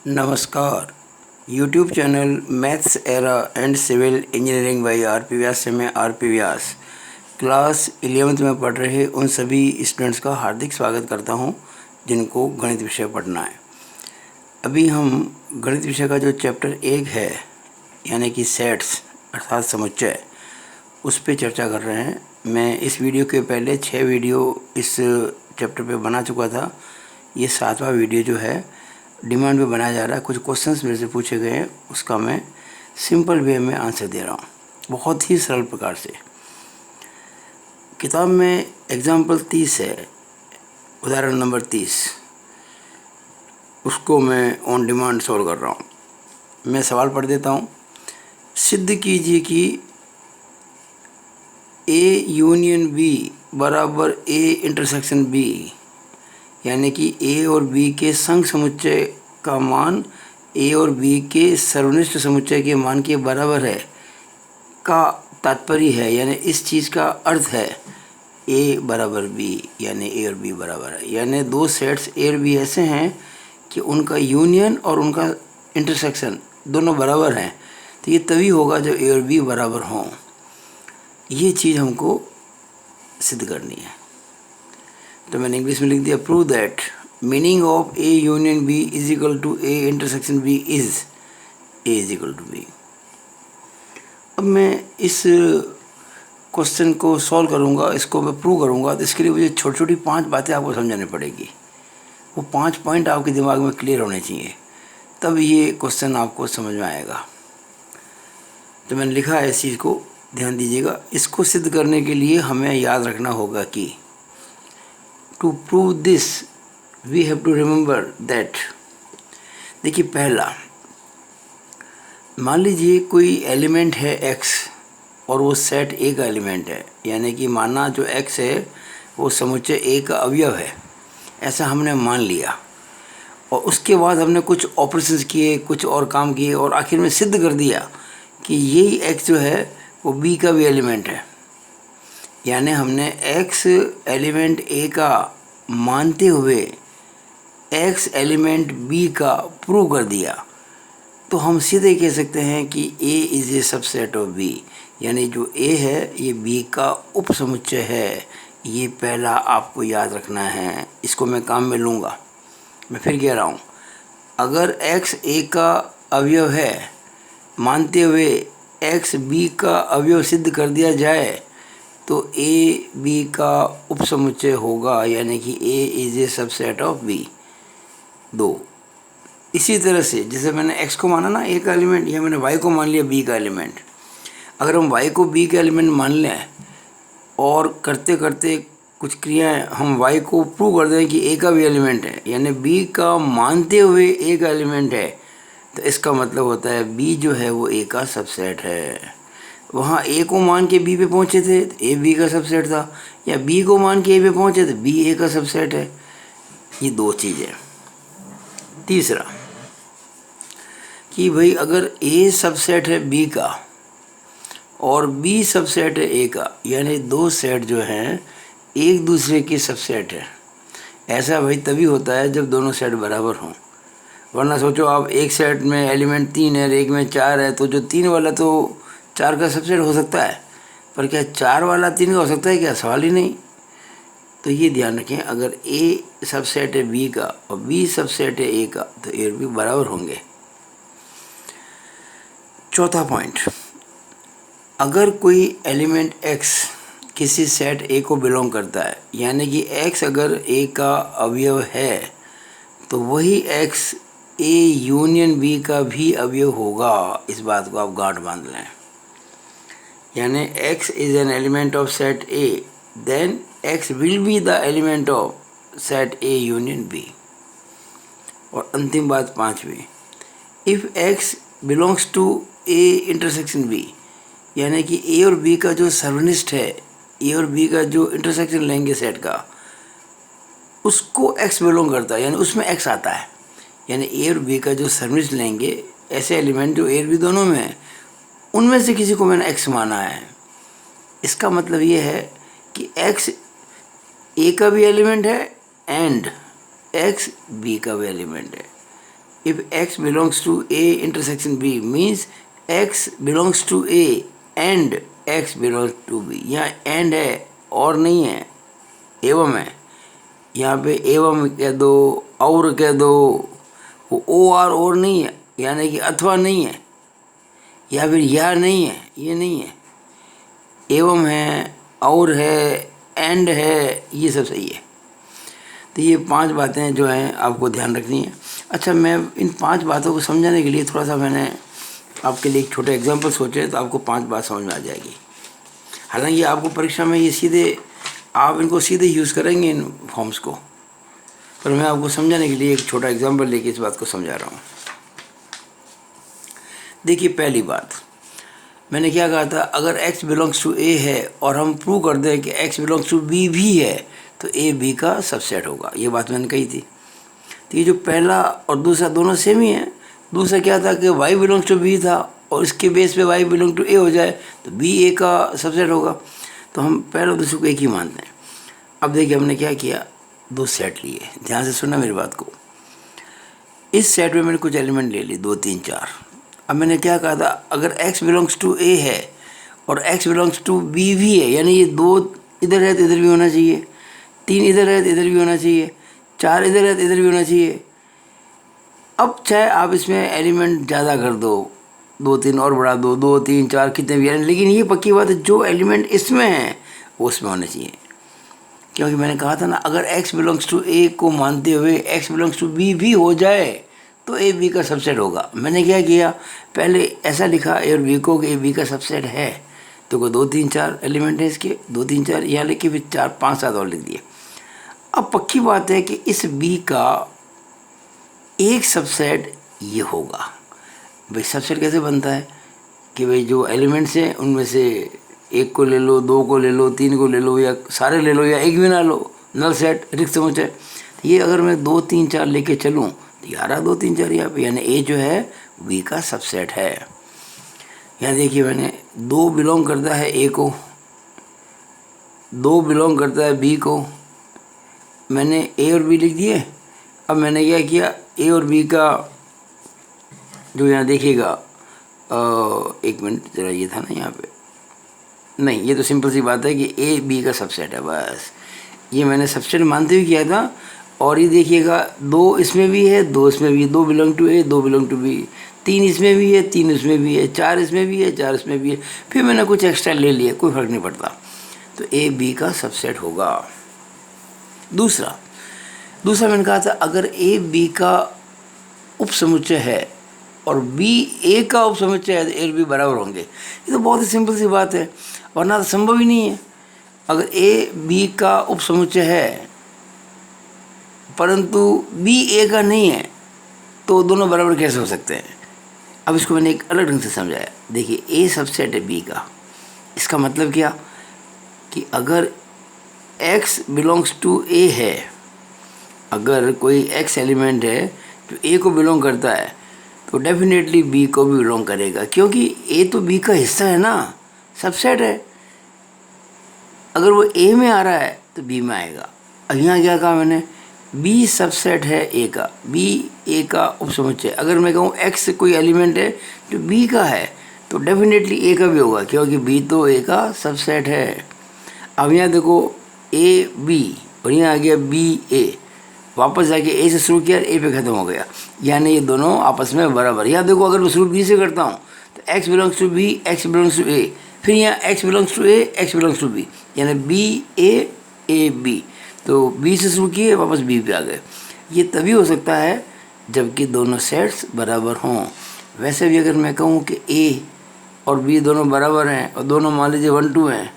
नमस्कार। YouTube channel maths era and civil engineering by R P. Vyas से मैं आर.पी. व्यास class 11th में पढ़ रहे उन सभी स्टूडेंट्स का हार्दिक स्वागत करता हूं जिनको गणित विषय पढ़ना है। अभी हम गणित विषय का जो चैप्टर 1 है यानी कि सेट्स अर्थात समुच्चय, उस पर चर्चा कर रहे हैं। मैं इस वीडियो के पहले 6 वीडियो इस चैप्टर पे बना चुका था। ये 7वां वीडियो जो है डिमांड पे बनाया जा रहा है। कुछ क्वेश्चंस मेरे से पूछे गए हैं, उसका मैं सिंपल वे में आंसर दे रहा हूँ, बहुत ही सरल प्रकार से। किताब में एग्जाम्पल 30 है, उदाहरण नंबर 30, उसको मैं ऑन डिमांड सॉल्व कर रहा हूँ। मैं सवाल पढ़ देता हूँ। सिद्ध कीजिए कि ए यूनियन बी बराबर ए इंटरसेक्शन बी, यानी कि ए और बी के संघ समुच्चय का मान ए और बी के सर्वनिष्ठ समुच्चय के मान के बराबर है का तात्पर्य है, यानी इस चीज़ का अर्थ है ए बराबर बी, यानी ए और बी बराबर है। यानी दो सेट्स ए और बी ऐसे हैं कि उनका यूनियन और उनका इंटरसेक्शन दोनों बराबर हैं, तो ये तभी होगा जब ए और बी बराबर हों। ये चीज़ हमको सिद्ध करनी है। तो मैंने इंग्लिश में लिख दिया, prove that meaning of A union B is equal to A intersection B is A is equal to B. अब मैं इस क्वेश्चन को सॉल्व करूंगा, इसको मैं प्रूव करूंगा, तो इसके लिए मुझे छोटी छोटी 5 बातें आपको समझानी पड़ेगी। वो 5 पॉइंट आपके दिमाग में क्लियर होने चाहिए, तब ये क्वेश्चन आपको समझ में आएगा। तो मैंने लिखा है इस चीज़ को, ध्यान दीजिएगा। इसको सिद्ध करने के लिए हमें याद रखना होगा कि to prove this we have to remember that. देखिए, पहला, मान लीजिए कोई एलिमेंट है x और वो सेट A का एलिमेंट है, यानी कि माना जो x है वो समुच्चय A का अवयव है, ऐसा हमने मान लिया। और उसके बाद हमने कुछ ऑपरेशंस किए, कुछ और काम किए, और आखिर में सिद्ध कर दिया कि यही x जो है वो B का भी एलिमेंट है। यानी हमने x एलिमेंट A का मानते हुए x एलिमेंट B का प्रूव कर दिया। तो हम सीधे कह सकते हैं कि A is a subset of B, यानी जो A है ये B का उप समुच्चय है। ये पहला आपको याद रखना है, इसको मैं काम में लूँगा। मैं फिर कह रहा हूँ, अगर x A का अवयव है मानते हुए x B का अवयव सिद्ध कर दिया जाए तो A B का उप समुच्चय होगा, यानी कि A is a subset of B। 2, इसी तरह से जैसे मैंने x को माना ना A का एलिमेंट, या मैंने y को मान लिया B का एलिमेंट। अगर हम y को B का एलिमेंट मान लें और करते करते कुछ क्रियाएं हम y को प्रूव कर दें कि A का भी एलिमेंट है, यानी B का मानते हुए A का एलिमेंट है, तो इसका मतलब होता है B जो है वो A का सबसेट है। वहाँ A को मान के B पे पहुँचे थे तो A B का सबसेट था, या B को मान के A पे पहुँचे तो B A का सबसेट है। ये 2 चीज़ें। तीसरा कि भाई अगर A सबसेट है B का और B सबसेट है A का, यानी 2 सेट जो हैं एक दूसरे के सबसेट है। ऐसा भाई तभी होता है जब दोनों सेट बराबर हों, वरना सोचो आप एक सेट में एलिमेंट 3 है और एक में 4 है, तो जो 3 वाला तो 4 का सबसेट हो सकता है, पर क्या 4 वाला 3 का हो सकता है? क्या सवाल ही नहीं। तो ये ध्यान रखें, अगर A सबसेट है B का और B सबसेट है A का, तो A और B बराबर होंगे। चौथा पॉइंट, अगर कोई एलिमेंट x किसी सेट A को बिलोंग करता है, यानी कि x अगर A का अवयव है, तो वही x A यूनियन B का भी अवयव होगा। इस बात को आप गांठ बांध लें। यानी x is an element of set A, then x will be the element of set A union B। और अंतिम बात 5वीं, if x belongs to A intersection B, यानी कि A और B का जो सर्वनिष्ठ है, A और B का जो इंटरसेक्शन लेंगे सेट का, उसको x बिलोंग करता है, यानी उसमें x आता है। यानी A और B का जो सर्वनिष्ठ लेंगे, ऐसे एलिमेंट जो A और B दोनों में है, उनमें से किसी को मैंने x माना है। इसका मतलब ये है कि x A का भी एलिमेंट है एंड x B का भी एलिमेंट है। If x belongs to a intersection b means x belongs to a and x belongs to b। यहाँ एंड है और नहीं है, एवं है। यहाँ पे एवं कह दो, और कह दो, वो ओ आर और नहीं है, यानी कि अथवा नहीं है, या फिर या नहीं है, ये नहीं है। एवं है, और है, एंड है, ये सब सही है। तो ये 5 बातें जो हैं आपको ध्यान रखनी है। अच्छा, मैं इन 5 बातों को समझाने के लिए थोड़ा सा मैंने आपके लिए एक छोटा एग्जांपल सोचे, तो आपको 5 बात समझ में आ जाएगी। हालांकि आपको परीक्षा में ये सीधे, आप इनको सीधे यूज़ करेंगे इन फॉर्म्स को, पर मैं आपको समझाने के लिए एक छोटा एग्जांपल लेके इस बात को समझा रहा हूँ। देखिए, पहली बात मैंने क्या कहा था, अगर x बिलोंग्स टू a है और हम प्रूव कर दें कि x बिलोंग्स टू b भी है, तो a b का सबसेट होगा। ये बात मैंने कही थी। तो ये जो पहला और दूसरा दोनों सेम ही है। दूसरा क्या था कि y बिलोंग्स टू b था, और इसके बेस पे y बिलोंग टू a हो जाए तो b a का सबसेट होगा। तो हम पहले और दूसरे को एक ही मानते हैं। अब देखिए हमने क्या किया, 2 सेट लिए। ध्यान से सुनना मेरी बात को। इस सेट में मैंने कुछ एलिमेंट ले लिए, 2 3 4। अब मैंने क्या कहा था, अगर x बिलोंग्स टू a है और x बिलोंग्स टू b भी है, यानी ये 2 इधर है तो इधर भी होना चाहिए, 3 इधर है तो इधर भी होना चाहिए, 4 इधर है तो इधर भी होना चाहिए। अब चाहे आप इसमें एलिमेंट ज़्यादा कर दो, 2 3 और बढ़ा दो, 2 3 4 कितने भी, लेकिन ये पक्की बात है जो एलिमेंट इसमें है वो उसमें होने चाहिए। क्योंकि मैंने कहा था ना, अगर x बिलोंग्स टू a को मानते हुए x बिलोंग्स टू b भी हो जाए तो a b का सबसेट होगा। मैंने क्या किया, पहले ऐसा लिखा a और b को कि a b का सबसेट है, तो कोई 2 3 4 एलिमेंट है इसके, 2 3 4 यहाँ लिख के फिर 4 5 7 और लिख दिए। अब पक्की बात है कि इस b का एक सबसेट ये होगा। भाई सबसेट कैसे बनता है कि भाई जो एलिमेंट्स हैं उनमें से 1 को ले लो, 2 को ले लो, 3 को ले लो, या सारे ले लो, या एक भी ना लो, नल सेट, रिक्त समुच्चय। ये अगर मैं 2 3 4 लेके चलूँ तो 11 2 3 4 यहाँ पे, यानी ए जो है बी का सबसेट है। यहाँ देखिए मैंने 2 बिलोंग करता है ए को, 2 बिलोंग करता है बी को, मैंने ए और बी लिख दिए। अब मैंने क्या किया, ए और बी का जो यहाँ देखिएगा, 1 मिनट ज़रा, ये था ना यहाँ पे, नहीं ये तो सिंपल सी बात है कि ए बी का सबसेट है, बस ये मैंने सबसेट मानते हुए किया था। और ये देखिएगा 2 इसमें भी है, 2 इसमें भी है, 2 belong to A, 2 belong to B, 3 इसमें भी है, 3 इसमें भी है, 4 इसमें भी है, 4 इसमें भी है, फिर मैंने कुछ एक्स्ट्रा ले लिया, कोई फ़र्क नहीं पड़ता। तो ए बी का सबसेट होगा। दूसरा मैंने कहा था, अगर ए बी का उपसमुच्चय है और बी ए का उपसमुच्चय है तो ए और बी बराबर होंगे। ये तो बहुत ही सिंपल सी बात है, वरना तो संभव ही नहीं है। अगर ए बी का उपसमुच्चय है परंतु बी ए का नहीं है तो दोनों बराबर कैसे हो सकते हैं। अब इसको मैंने एक अलग ढंग से समझाया। देखिए, ए सबसेट है बी का, इसका मतलब क्या कि अगर x बिलोंग्स टू ए है, अगर कोई x एलिमेंट है जो a को बिलोंग करता है तो डेफिनेटली b को भी बिलोंग करेगा, क्योंकि a तो b का हिस्सा है ना, सबसेट है। अगर वो a में आ रहा है तो b में आएगा। अब यहाँ क्या कहा मैंने, b सबसेट है a का, b a का उपसमुच्चय। अगर मैं कहूँ x कोई एलिमेंट है जो b का है तो डेफिनेटली a का भी होगा, क्योंकि b तो a का सबसेट है। अब यहाँ देखो a b और यहाँ आ गया b a, वापस जाके ए से शुरू किया, ए पे ख़त्म हो गया, यानी ये दोनों आपस में बराबर। यहाँ देखो, अगर मैं शुरू बी से करता हूँ तो x belongs to B, x belongs to A, फिर यहाँ x belongs to A, x belongs to B, यानी बी ए, ए बी, तो बी से शुरू किए वापस बी पे आ गए। ये तभी हो सकता है जबकि दोनों सेट्स बराबर हों। वैसे भी अगर मैं कहूँ कि ए और बी दोनों बराबर हैं और दोनों मान लीजिए 1 2 हैं,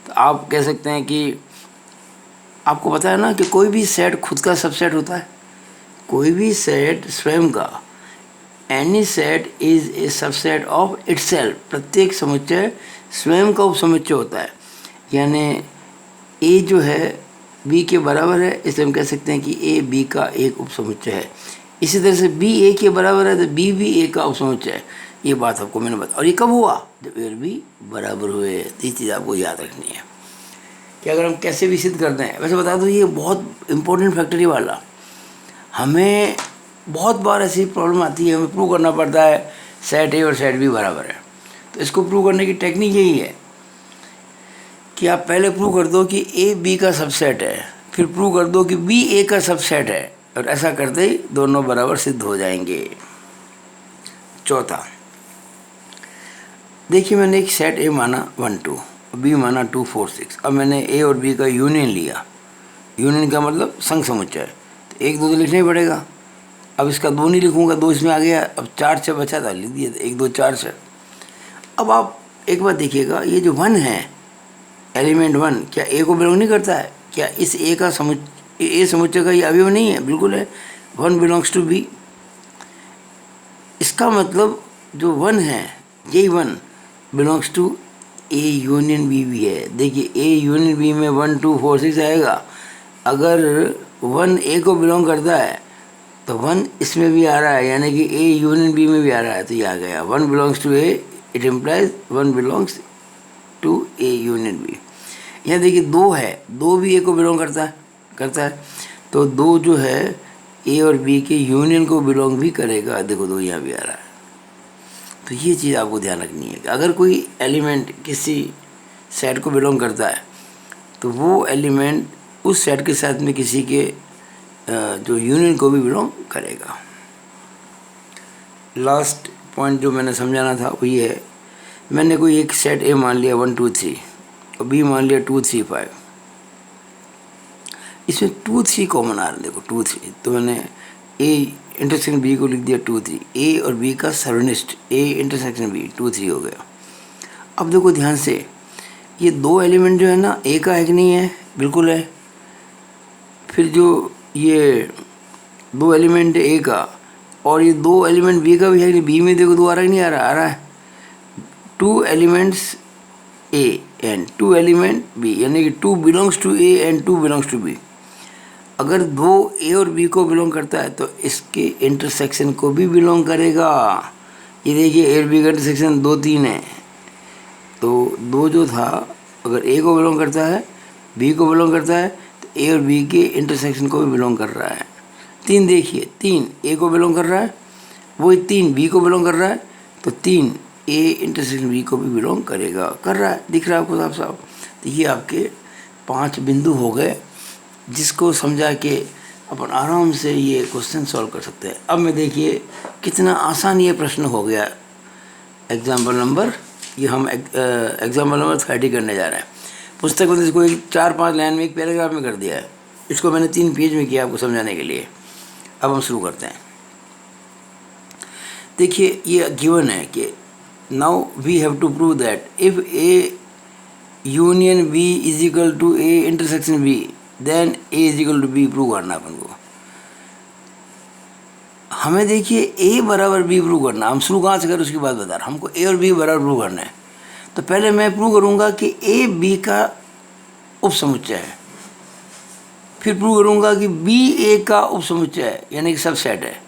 तो आप कह सकते हैं कि आपको पता है ना कि कोई भी सेट खुद का सबसेट होता है। कोई भी सेट स्वयं का, any set is a subset of itself, प्रत्येक समुच्चय स्वयं का उपसमुच्चय होता है। यानी ए जो है बी के बराबर है, इसलिए हम कह सकते हैं कि ए बी का एक उपसमुच्चय है। इसी तरह से बी ए के बराबर है तो बी भी ए का उपसमुच्चय है। ये बात आपको मैंने बताया। और ये कब हुआ, जब ए और बी बराबर हुए। तो ये चीज़ आपको याद रखनी है कि अगर हम कैसे भी सिद्ध करते हैं। वैसे बता दो, ये बहुत इम्पोर्टेंट फैक्टर ये वाला, हमें बहुत बार ऐसी प्रॉब्लम आती है, हमें प्रूव करना पड़ता है सेट ए और सेट बी बराबर है। तो इसको प्रूव करने की टेक्निक यही है कि आप पहले प्रूव कर दो कि ए बी का सबसेट है, फिर प्रूव कर दो कि बी ए का सबसेट है, और ऐसा करते ही दोनों बराबर सिद्ध हो जाएंगे। चौथा, देखिए मैंने एक सेट ए माना 1 2, बी माना 2 4 6। अब मैंने ए और बी का यूनियन लिया। यूनियन का मतलब संग समुच्चय, तो 1 2 तो लिखना ही पड़ेगा। अब इसका 2 नहीं लिखूंगा, 2 इसमें आ गया, अब 4 6 बचा था, लिख दिया 1 2 4 6। अब आप एक बात देखिएगा, ये जो 1 है, एलिमेंट 1, क्या ए को बिलोंग नहीं करता है? क्या इस ए का ए समुच्चय का ये अवयव नहीं है? बिल्कुल है। 1 बिलोंग्स टू बी। इसका मतलब जो 1 है, यही 1 belongs to A union B भी है। देखिए ए यूनियन बी में 1 2 4 6 आएगा। अगर 1 ए को बिलोंग करता है तो 1 इसमें भी आ रहा है, यानी कि ए यूनियन बी में भी आ रहा है, तो ये आ गया 1 belongs to A, it implies 1 belongs to A union B. यहाँ देखिए 2 है, 2 भी ए को बिलोंग करता है, तो 2 जो है ए और बी के यूनियन को बिलोंग भी करेगा। देखो 2 यहाँ भी आ रहा है। तो ये चीज़ आपको ध्यान रखनी है कि अगर कोई एलिमेंट किसी सेट को बिलोंग करता है तो वो एलिमेंट उस सेट के साथ में किसी के जो यूनियन को भी बिलोंग करेगा। लास्ट पॉइंट जो मैंने समझाना था वो ये है, मैंने कोई एक सेट ए मान लिया 1 2 3 और बी मान लिया 2 3 5। इसमें 2 3 कॉमन आ रहा है, देखो 2 3, तो मैंने ए इंटरसेक्शन बी को लिख दिया 2 3। ए और बी का सर्वनिष्ठ ए इंटरसेक्शन बी 2 3 हो गया। अब देखो ध्यान से, ये 2 एलिमेंट जो है ना, ए का है कि नहीं है? बिल्कुल है। फिर जो ये 2 एलिमेंट है ए का, और ये 2 एलिमेंट बी का भी है कि बी में देखो 2 आ रहा है, नहीं आ रहा? आ रहा है। 2 elements A and 2 element B, यानी कि 2 belongs to A and 2 belongs to B. अगर 2 ए और बी को बिलोंग करता है तो इसके इंटरसेक्शन को भी बिलोंग करेगा। ये देखिए ए और बी का इंटरसेक्शन 2 3 है, तो 2 जो था अगर ए को बिलोंग करता है, बी को बिलोंग करता है, तो ए और बी के इंटरसेक्शन को भी बिलोंग कर रहा है। 3 देखिए, 3 ए को बिलोंग कर रहा है, वही 3 बी को बिलोंग कर रहा है, तो 3 ए इंटरसेक्शन बी को भी बिलोंग करेगा, कर रहा है। दिख रहा है आपको साफ साफ? तो ये आपके 5 बिंदु हो गए जिसको समझा के अपन आराम से ये क्वेश्चन सॉल्व कर सकते हैं। अब मैं देखिए कितना आसान ये प्रश्न हो गया। एग्जाम्पल नंबर, ये हम एग्जाम्पल नंबर 30 करने जा रहे हैं। पुस्तक में इसको 4 5 लाइन में, एक पैराग्राफ में कर दिया है। इसको मैंने 3 पेज में किया आपको समझाने के लिए। अब हम शुरू करते हैं। देखिए ये गिवन है कि now we have to prove that if A union B is equal to A intersection B then A is equal to B. Prove करना अपन को। हमें देखिए ए बराबर बी प्रूव करना। हम शुरू कहाँ से करें उसकी बात बता रहा हूँ। हमको ए और बी बराबर प्रूव करना है, तो पहले मैं प्रूव करूँगा कि ए बी का उपसमुच्चय है, फिर प्रूव करूँगा कि बी ए का उपसमुच्चय है, यानी कि सबसेट है।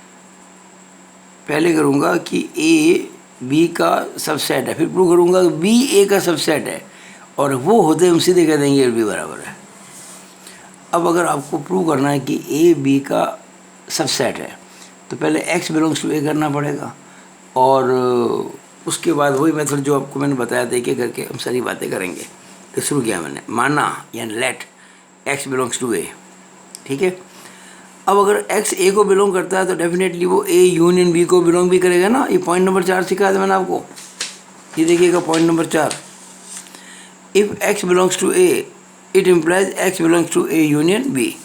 पहले करूँगा कि ए बी का सबसेट है, फिर प्रूव करूँगा कि बी ए का सबसेट है, और वो होते हम सीधे कह देंगे ए बी बराबर है। अब अगर आपको प्रूव करना है कि ए बी का सबसेट है, तो पहले x बिलोंग्स टू ए करना पड़ेगा, और उसके बाद वही मेथड जो आपको मैंने बताया था, एक करके हम सारी बातें करेंगे। तो शुरू किया मैंने, माना यानी लेट x बिलोंग्स टू ए। ठीक है। अब अगर x ए को बिलोंग करता है तो डेफिनेटली वो ए यूनियन बी को बिलोंग भी करेगा ना। ये पॉइंट नंबर 4 सिखाया था मैंने आपको। ये देखिएगा point number 4, if x belongs to A it implies x belongs to A union B.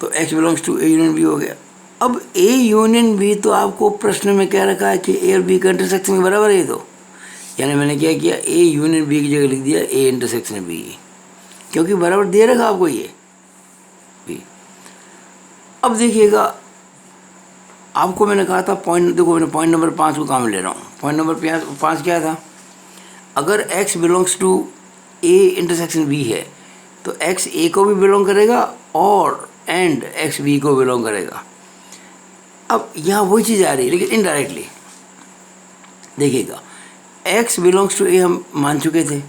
तो x belongs to A union B हो गया। अब ए यूनियन बी तो आपको प्रश्न में क्या रखा है कि ए और बी का इंटरसेक्शन बराबर है। तो यानी मैंने क्या किया, ए यूनियन बी की जगह लिख दिया ए इंटरसेक्शन बी, क्योंकि बराबर दे रखा आपको ये बी। अब देखिएगा आपको मैंने कहा था पॉइंट, देखो मैंने पॉइंट नंबर 5 को काम ले रहा हूँ। पॉइंट नंबर 5 क्या था, अगर x belongs to A intersection B है तो x ए को भी बिलोंग करेगा और एंड x बी को बिलोंग करेगा। अब यहाँ वही चीज़ आ रही है लेकिन इनडायरेक्टली। देखिएगा x बिलोंग्स टू ए हम मान चुके थे,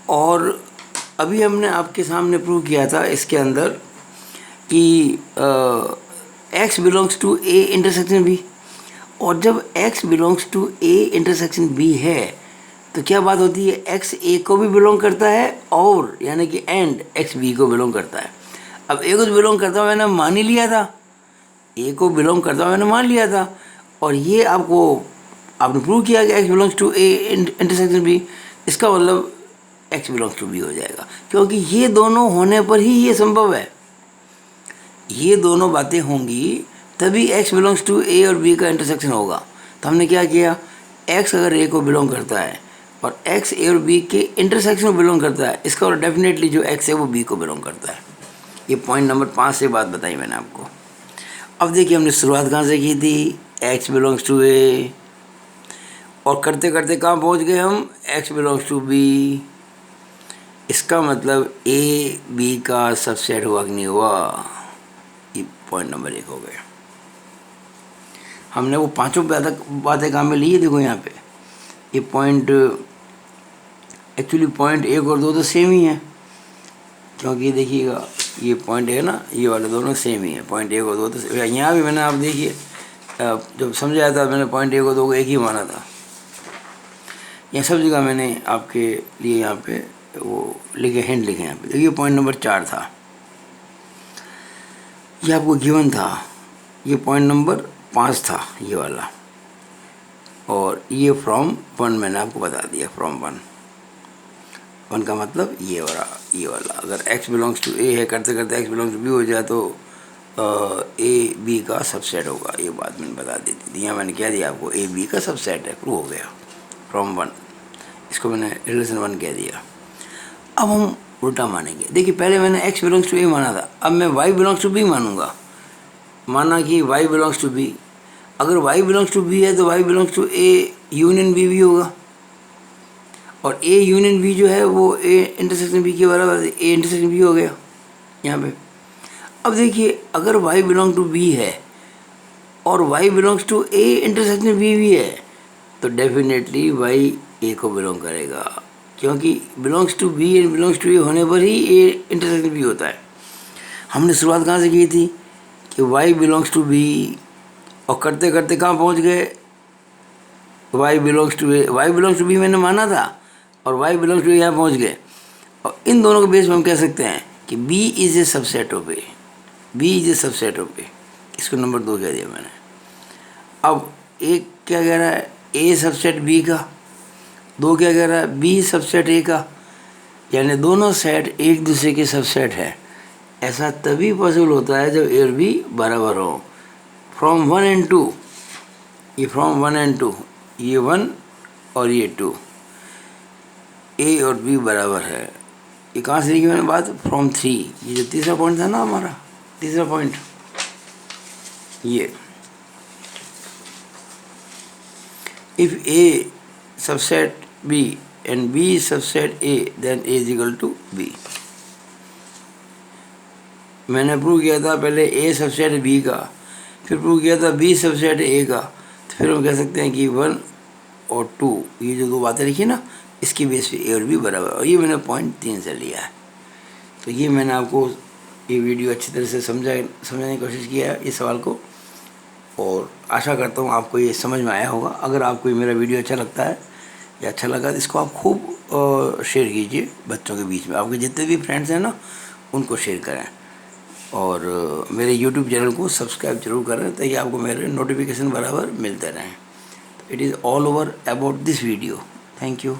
और अभी हमने आपके सामने प्रूव किया था इसके अंदर कि x belongs to a intersection b, और जब x belongs to a intersection b है तो क्या बात होती है, x a को भी बिलोंग करता है और यानी कि एंड x b को बिलोंग करता है। अब a को बिलोंग करता हुआ मैंने मान ही लिया था, a को बिलोंग करता हुआ मैंने मान लिया था, और ये आपने प्रूव किया कि x belongs to a intersection b, इसका मतलब x बिलोंग्स टू b हो जाएगा, क्योंकि ये दोनों होने पर ही ये संभव है। ये दोनों बातें होंगी तभी x बिलोंग्स टू a और b का इंटरसेक्शन होगा। तो हमने क्या किया, x अगर a को बिलोंग करता है और x a और b के इंटरसेक्शन को बिलोंग करता है, इसका और डेफिनेटली जो x है वो b को बिलोंग करता है। ये पॉइंट नंबर 5 से बात बताई मैंने आपको। अब देखिए हमने शुरुआत कहाँ से की थी, x बिलोंग्स टू a, और करते करते कहाँ पहुँच गए हम, x बिलोंग्स टू b। इसका मतलब a b का सबसेट हुआ कि नहीं हुआ, ये पॉइंट नंबर 1 हो गया। हमने वो पांचों बातें काम में ली है। देखो यहाँ पे ये पॉइंट, एक्चुअली पॉइंट 1 और 2 तो सेम ही है, क्योंकि देखिएगा ये पॉइंट है ना, ये वाले दोनों सेम ही है, पॉइंट 1 और 2 तो यहाँ भी मैंने, आप देखिए जब समझाया था मैंने पॉइंट 1 और 2 को एक ही माना था। यहाँ सब जगह मैंने आपके लिए यहाँ पे वो लिखे, हिंट लिखे यहाँ पे। देखिए पॉइंट नंबर 4 था, ये आपको गिवन था। ये पॉइंट नंबर 5 था ये वाला, और ये फ्रॉम 1 मैंने आपको बता दिया। फ्रॉम 1 का मतलब ये वाला अगर x बिलोंग्स टू a है, करते करते x बिलोंग्स टू b हो जाए तो a b का सबसेट होगा। ये बात मैंने बता दी थी, यहाँ मैंने क्या दिया आपको, a b का सबसेट है, प्रूव हो गया फ्रॉम 1। इसको मैंने रिलेशन 1 कह दिया। अब हम उल्टा मानेंगे। देखिए पहले मैंने x बिलोंग्स टू a माना था, अब मैं y बिलोंग्स टू b मानूंगा। माना कि y बिलोंग्स टू b, अगर y बिलोंग्स टू b है तो y belongs to a union b भी होगा, और a यूनियन b जो है वो a इंटरसेक्शन b के बराबर, a इंटरसेक्शन b हो गया यहाँ पे। अब देखिए अगर y बिलोंग टू b है और y belongs to a intersection b भी है, तो डेफिनेटली y a को बिलोंग करेगा, क्योंकि belongs to b and belongs to a होने पर ही a इंटरसेक्शन b होता है। हमने शुरुआत कहाँ से की थी कि y बिलोंग्स टू b, और करते करते कहाँ पहुँच गए, y belongs to a। y belongs to b मैंने माना था और y बिलोंग्स टू a यहाँ पहुँच गए, और इन दोनों के बेस में हम कह सकते हैं कि b is a subset of a, b is a subset of a। इसको नंबर 2 कह दिया मैंने। अब एक क्या कह रहा है, a सबसेट b का, 2 क्या कह रहा है, b सबसेट a का, यानी दोनों सेट एक दूसरे के सबसेट है। ऐसा तभी पॉसिबल होता है जब a और b बराबर हो। फ्रॉम 1 एंड 2, ये फ्रॉम 1 एंड 2, ये 1 और ये 2, a और b बराबर है। ये कहाँ से लिखी मैंने बात, फ्रॉम 3, ये जो तीसरा पॉइंट था ना हमारा, तीसरा पॉइंट ये, if a subset b and b subset a then a is equal to b। मैंने प्रूव किया था पहले a सबसेट b का, फिर प्रूव किया था b सबसेट a का, तो फिर हम कह सकते हैं कि 1 और 2, ये जो 2 बातें लिखी ना, इसकी बेस पे a और b बराबर, और ये मैंने पॉइंट 3 से लिया है। तो ये मैंने आपको ये वीडियो अच्छी तरह से समझाने की कोशिश किया है इस सवाल को, और आशा करता हूँ आपको ये समझ में आया होगा। अगर आपको ये मेरा वीडियो अच्छा लगता है या अच्छा लगा तो इसको आप खूब शेयर कीजिए बच्चों के बीच में, आपके जितने भी फ्रेंड्स हैं ना उनको शेयर करें, और मेरे YouTube चैनल को सब्सक्राइब जरूर करें ताकि आपको मेरे नोटिफिकेशन बराबर मिलते रहें। It is all over about this video. Thank you.